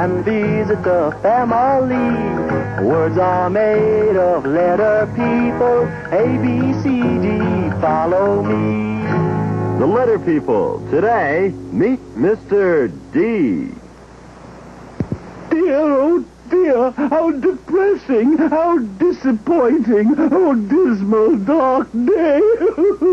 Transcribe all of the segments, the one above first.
and visit the family. Words are made of letter people. A, B, C, D, follow me. The letter people. Today, meet Mr. D. Dear, oh dear, how depressing, how disappointing, oh dismal, dark day.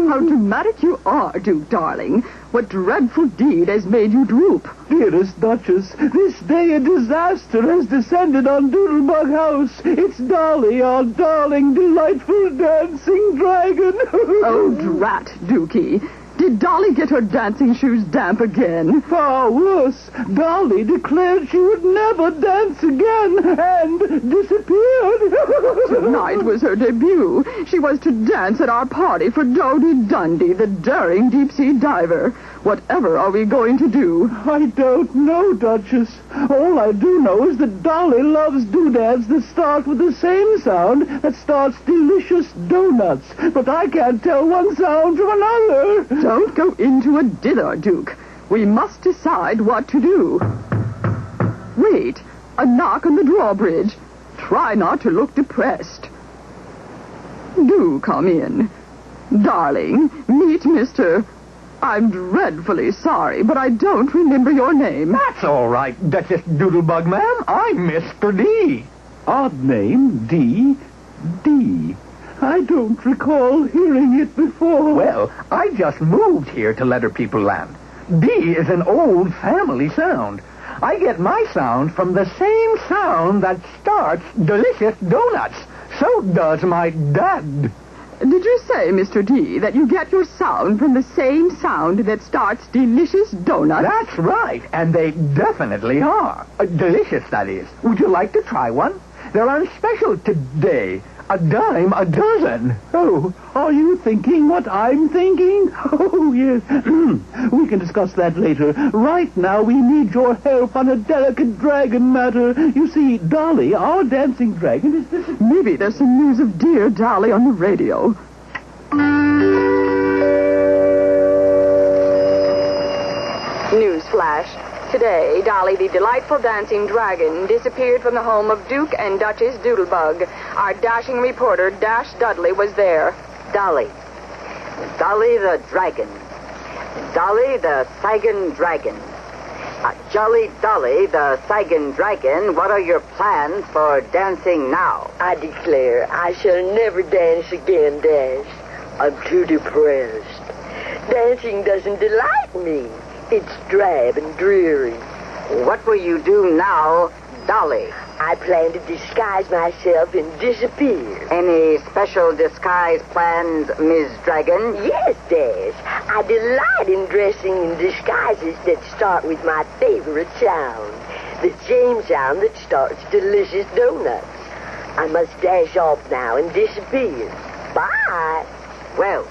How dramatic you are, Duke, darling. What dreadful deed has made you droop? Dearest Duchess, this day a disaster has descended on Doodlebug House. It's Dolly, our darling, delightful dancing dragon. Oh, drat, Dookie. Did Dolly get her dancing shoes damp again? Far worse. Dolly declared she would never dance again and disappeared. Tonight was her debut. She was to dance at our party for Dodie Dundee, the daring deep-sea diver. Whatever are we going to do? I don't know, Duchess. All I do know is that Dolly loves doodads that start with the same sound that starts delicious donuts. But I can't tell one sound from another. Don't go into a dither, Duke. We must decide what to do. Wait, a knock on the drawbridge. Try not to look depressed. Do come in. Darling, meet Mr. I'm dreadfully sorry, but I don't remember your name. That's all right, Duchess Doodlebug, ma'am. I'm Mr. D. Odd name, D. D. I don't recall hearing it before. Well, I just moved here to Letter People Land. D is an old family sound. I get my sound from the same sound that starts delicious donuts. So does my dad. Did you say, Mr. D, that you get your sound from the same sound that starts delicious donuts? That's right, and they definitely are. Delicious, that is. Would you like to try one? They're on special today. A dime a dozen. Oh, are you thinking what I'm thinking? Oh, yes. We can discuss that later. Right now, we need your help on a delicate dragon matter. You see, Dolly, our dancing dragon, is... Maybe there's some news of dear Dolly on the radio. Newsflash. Today, Dolly, the delightful dancing dragon, disappeared from the home of Duke and Duchess Doodlebug. Our dashing reporter, Dash Dudley, was there. Dolly. Dolly the dragon. Dolly the Saigon dragon. Jolly Dolly the Saigon dragon, what are your plans for dancing now? I declare I shall never dance again, Dash. I'm too depressed. Dancing doesn't delight me. It's drab and dreary. What will you do now, Dolly? I plan to disguise myself and disappear. Any special disguise plans, Ms. Dragon? Yes, Dash. I delight in dressing in disguises that start with my favorite sound. The same sound that starts delicious donuts. I must dash off now and disappear. Bye. Well,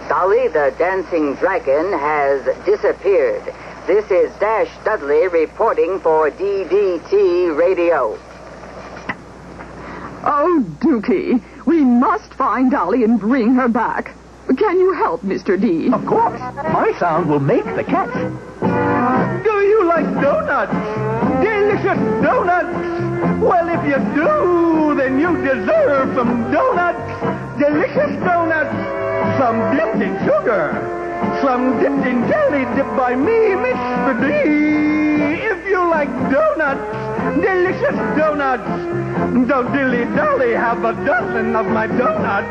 Dolly the dancing dragon has disappeared. This is Dash Dudley reporting for DDT Radio. Oh, Dookie, we must find Dolly and bring her back. Can you help, Mr. D? Of course. My sound will make the catch. Do you like donuts? Delicious donuts? Well, if you do, then you deserve some donuts. Delicious donuts. Some dipped in sugar. Some dipped in jelly dipped by me, Mr. D. If you like donuts, delicious donuts. Don't dilly-dally have a dozen of my donuts.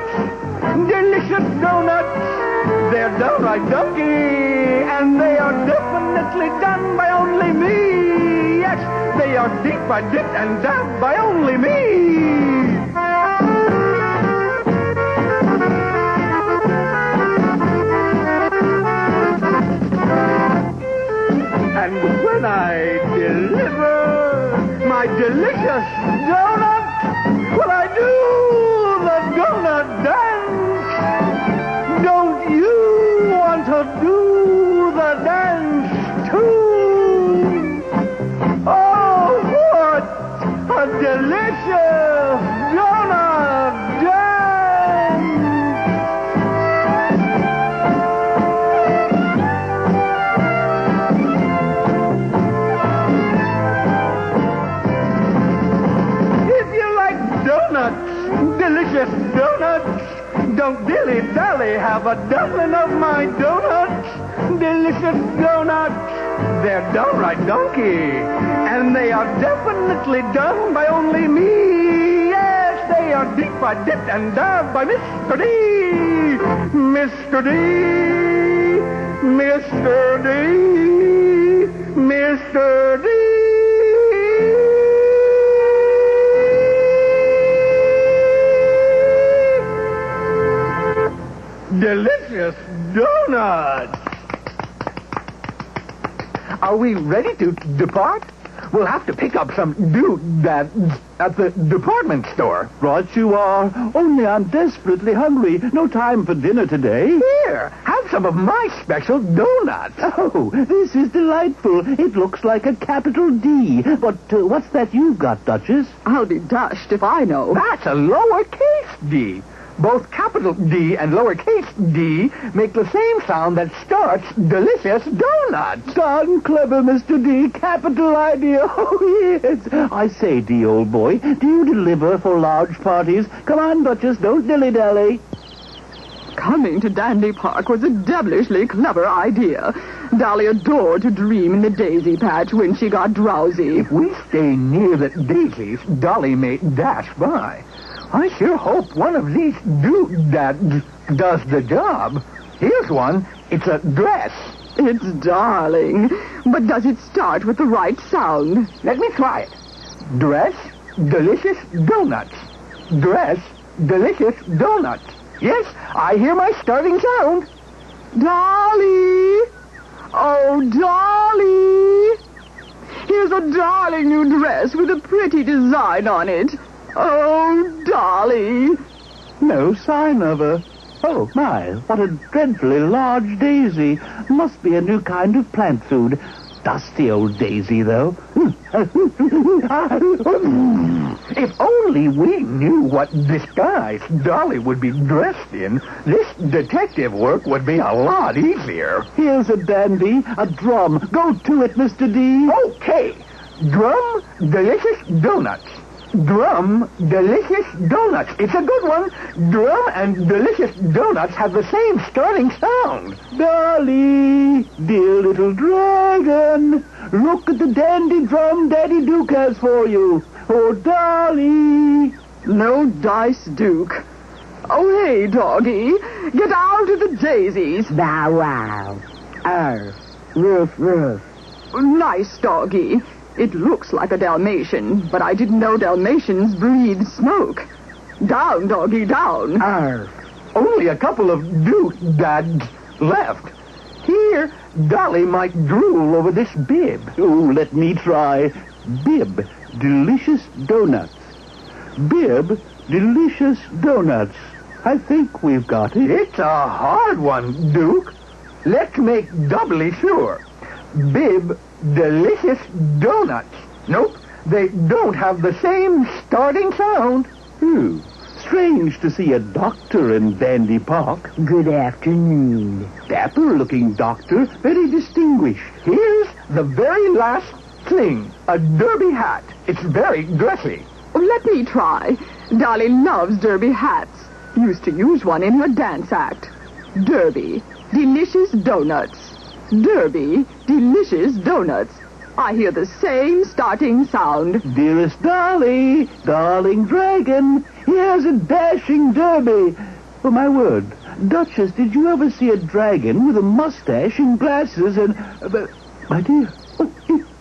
Delicious donuts. They're downright dunky, and they are definitely done by only me. Yes, they are deep by dipped and dabbed by only me. And when I deliver my delicious donut, will I do the donut dance? Don't you want to do the dance too? Oh, what a delicious donut dance! donuts. Don't dilly-dally, have a dozen of my donuts. Delicious donuts. They're downright donkey. And they are definitely done by only me. Yes, they are deep fried, dipped, and dabbed by Mr. D. Mr. D. Mr. D. Mr. D. Delicious donuts. Are we ready to depart? We'll have to pick up some doodads at the department store. Right you are. Only I'm desperately hungry. No time for dinner today. Here, have some of my special donuts. Oh, this is delightful. It looks like a capital D. But what's that you've got, Duchess? I'll be dashed if I know. That's a lowercase d. Both capital D and lowercase d make the same sound that starts delicious donuts. Darn clever, Mr. D. Capital idea. Oh, yes. I say, D, old boy, do you deliver for large parties? Come on, Duchess, don't dilly-dally. Coming to Dandy Park was a devilishly clever idea. Dolly adored to dream in the daisy patch when she got drowsy. If we stay near the daisies, Dolly may dash by. I sure hope one of these doodads does the job. Here's one. It's a dress. It's darling. But does it start with the right sound? Let me try it. Dress, delicious donuts. Dress, delicious donuts. Yes, I hear my starting sound. Dolly! Oh, Dolly! Here's a darling new dress with a pretty design on it. Oh, Dolly! No sign of her. Oh, my, what a dreadfully large daisy. Must be a new kind of plant food. Dusty old daisy, though. If only we knew what disguise Dolly would be dressed in, this detective work would be a lot easier. Here's a dandy, a drum. Go to it, Mr. D. Okay. Drum, delicious donuts. Drum, delicious donuts. It's a good one. Drum and delicious donuts have the same starting sound. Dolly, dear little dragon, look at the dandy drum Daddy Duke has for you. Oh, Dolly. No dice, Duke. Oh, hey, doggy. Get out of the daisies. Bow wow. Arf. Roof, roof. Nice, doggy. It looks like a Dalmatian, but I didn't know Dalmatians breathe smoke. Down, doggy, down. Arf. Only a couple of doodads left. Here, Dolly might drool over this bib. Oh, let me try. Bib, delicious donuts. Bib, delicious donuts. I think we've got it. It's a hard one, Duke. Let's make doubly sure. Bib, delicious donuts. Nope, they don't have the same starting sound. Strange to see a doctor in Dandy Park. Good afternoon. Dapper-looking doctor, very distinguished. Here's the very last thing, a derby hat. It's very dressy. Let me try. Dolly loves derby hats. Used to use one in her dance act. Derby, delicious donuts. Derby, delicious donuts. I hear the same starting sound. Dearest Dolly, darling dragon, here's a dashing derby. Oh, my word. Duchess, did you ever see a dragon with a mustache and glasses and... my dear,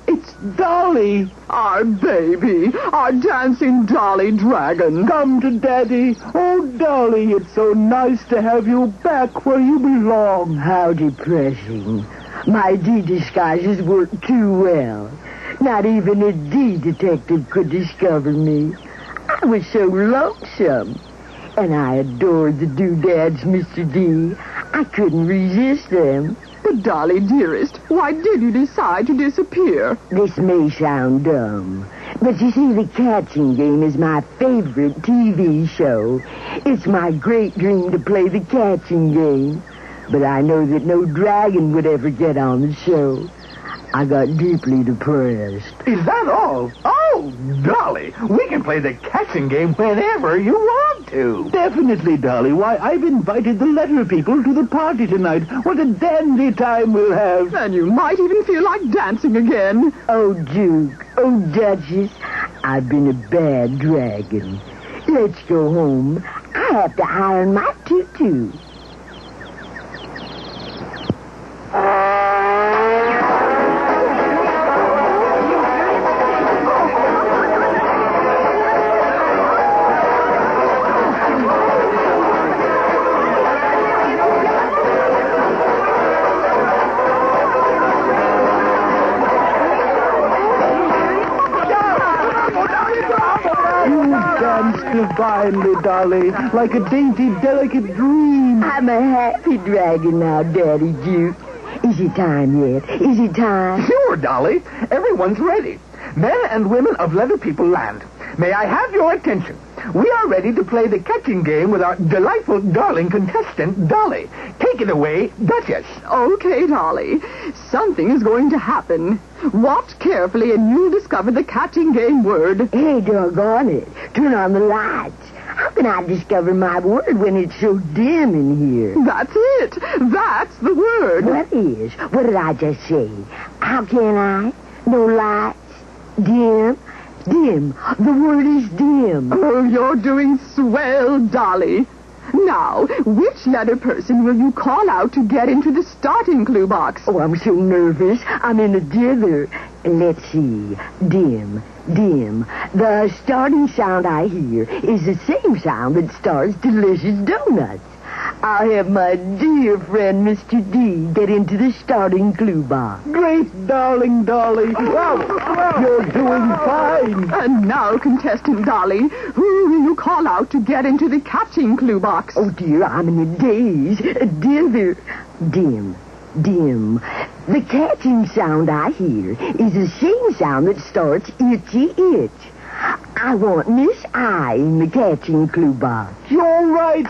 it's Dolly. Our baby, our dancing Dolly dragon. Come to Daddy. Oh, Dolly, it's so nice to have you back where you belong. How depressing. My D disguises work too well. Not even a D detective could discover me. I was so lonesome. And I adored the doodads, Mr. D. I couldn't resist them. But, Dolly, dearest, why did you decide to disappear? This may sound dumb, but you see, the catching game is my favorite TV show. It's my great dream to play the catching game. But I know that no dragon would ever get on the show. I got deeply depressed. Is that all? Oh, Oh, Dolly, we can play the catching game whenever you want to. Definitely, Dolly. Why, I've invited the letter people to the party tonight. What a dandy time we'll have. And you might even feel like dancing again. Oh, Duke. Oh, Duchess. I've been a bad dragon. Let's go home. I have to iron my tutu. Divinely, Dolly, like a dainty, delicate dream. I'm a happy dragon now, Daddy Duke. Is it time yet? Is it time? Sure, Dolly. Everyone's ready. Men and women of Leather People Land, may I have your attention? We are ready to play the catching game with our delightful, darling contestant, Dolly. Take it away, Duchess. Okay, Dolly. Something is going to happen. Watch carefully and you'll discover the catching game word. Hey, doggone it. Turn on the lights. How can I discover my word when it's so dim in here? That's it. That's the word. What is? What did I just say? How can I? No lights. Dim. Dim. The word is dim. Oh, you're doing swell, Dolly. Now, which letter person will you call out to get into the starting clue box? Oh, I'm so nervous. I'm in a dither. Let's see. Dim. Dim. The starting sound I hear is the same sound that starts delicious donuts. I'll have my dear friend Mr. D get into the starting clue box. Great darling, Dolly. Wow, you're doing fine. And now, contestant Dolly, who will you call out to get into the catching clue box? Oh, dear, I'm in a daze. A dither. Dim. Dim. The catching sound I hear is the same sound that starts itchy itch. I want Miss I in the catching clue box. You're right.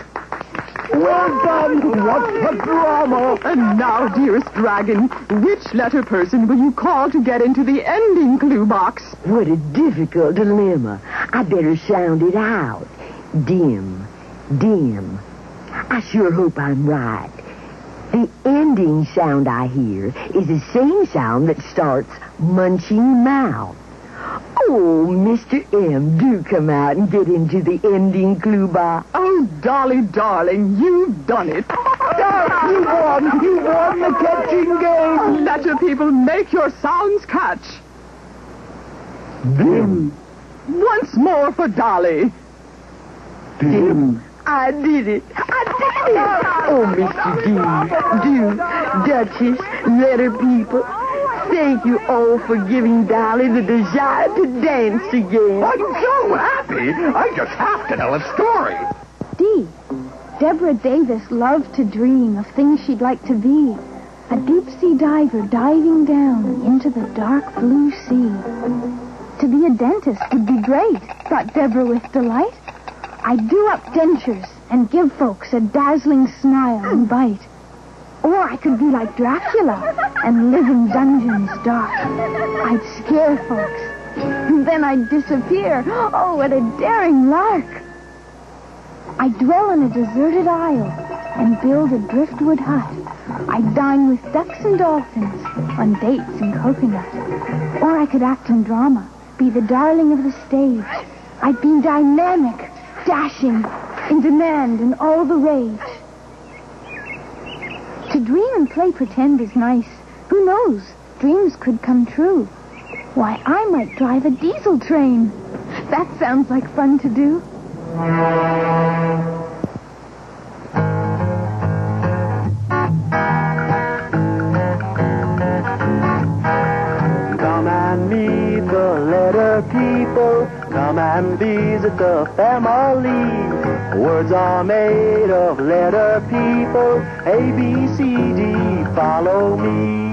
Well done. What a drama. And now, dearest dragon, which letter person will you call to get into the ending clue box? What a difficult dilemma. I better sound it out. Dim. Dim. I sure hope I'm right. The ending sound I hear is the same sound that starts munching mouth. Oh, Mr. M, do come out and get into the ending clue box. Oh, Dolly, darling, you've done it. You won. You won the catching game. Letter people, make your sounds catch. Dim. Once more for Dolly. Dim. I did it. I did it. Oh, Mr. D, Duke, Duchess, letter people. Thank you all for giving Dolly the desire to dance again. I'm so happy. I just have to tell a story. D. Deborah Davis loved to dream of things she'd like to be. A deep-sea diver diving down into the dark blue sea. To be a dentist would be great, thought Deborah with delight. I'd do up dentures and give folks a dazzling smile and bite. Or I could be like Dracula and live in dungeons dark. I'd scare folks. Then I'd disappear. Oh, what a daring lark. I'd dwell in a deserted isle and build a driftwood hut. I'd dine with ducks and dolphins on dates and coconut. Or I could act in drama, be the darling of the stage. I'd be dynamic, dashing, in demand and all the rage. To dream and play pretend is nice. Who knows? Dreams could come true. Why, I might drive a diesel train. That sounds like fun to do. Come and meet the letter people. Come and visit the family. Words are made of letter people. A, B, C, D, follow me.